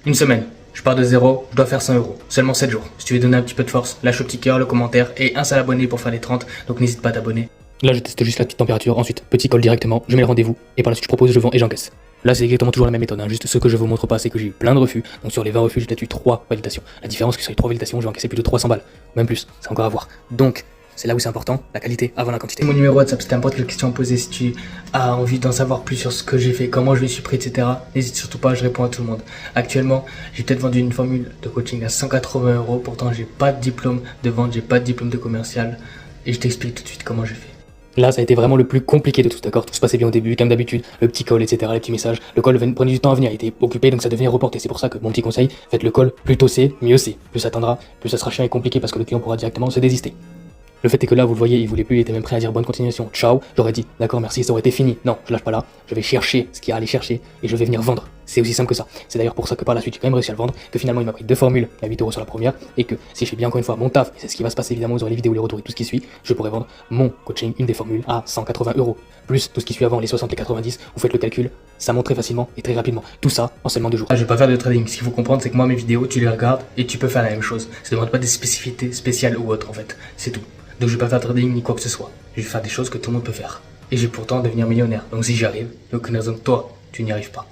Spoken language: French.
Une semaine. Je pars de zéro, je dois faire 100 euros. Seulement 7 jours. Si tu veux donner un petit peu de force, lâche le petit cœur, le commentaire et un seul abonné pour faire les 30. Donc n'hésite pas à t'abonner. Là, je teste juste la petite température. Ensuite, petit call directement. Je mets le rendez-vous. Et par la suite, je propose, je vends et j'encaisse. Là, c'est exactement toujours la même méthode. Juste ce que je vous montre pas, c'est que j'ai eu plein de refus. Donc sur les 20 refus, j'ai peut-être eu 3 validations. La différence, c'est que sur les 3 validations, je vais encaisser plus de 300 balles. Même plus. C'est encore à voir. Donc, c'est là où c'est important, la qualité avant la quantité. Mon numéro WhatsApp, si t'as n'importe quelle question à poser, si tu as envie d'en savoir plus sur ce que j'ai fait, comment je me suis pris, etc. N'hésite surtout pas, je réponds à tout le monde. Actuellement, j'ai peut-être vendu une formule de coaching à 180 euros. Pourtant, j'ai pas de diplôme de vente, j'ai pas de diplôme de commercial. Et je t'explique tout de suite comment j'ai fait. Là, ça a été vraiment le plus compliqué de tout, d'accord? Tout se passait bien au début, comme d'habitude, le petit call, etc., les petits messages. Le call prenait du temps à venir, il était occupé, donc ça devenait reporté. C'est pour ça que mon petit conseil, faites le call, plus tôt c'est, mieux c'est. Plus ça attendra, plus ça sera chiant et compliqué parce que le client pourra directement se désister. Le fait est que là, vous le voyez, il voulait plus, il était même prêt à dire bonne continuation, ciao. J'aurais dit, d'accord, merci, ça aurait été fini. Non, je lâche pas là, je vais chercher ce qu'il y a à aller chercher et je vais venir vendre. C'est aussi simple que ça. C'est d'ailleurs pour ça que par la suite, j'ai quand même réussi à le vendre, que finalement, il m'a pris 2 formules à 8 euros sur la première et que si je fais bien encore une fois mon taf, et c'est ce qui va se passer évidemment, vous aurez les vidéos, les retours et tout ce qui suit, je pourrais vendre mon coaching, une des formules, à 180 euros. Plus tout ce qui suit avant, les 60 et 90, vous faites le calcul, ça monte très facilement et très rapidement. Tout ça en seulement 2 jours. Je vais pas faire de trading. Ce qu'il faut comprendre, c'est que moi, mes vidéos, tu les regardes et tu peux faire la même chose. Ça demande pas des spécificités spéciales ou autres en fait. C'est tout. Donc je vais pas faire de trading ni quoi que ce soit. Je vais faire des choses que tout le monde peut faire. Et je vais pourtant devenir millionnaire. Donc si j'y arrive, il n'y a aucune raison que toi, tu n'y arrives pas.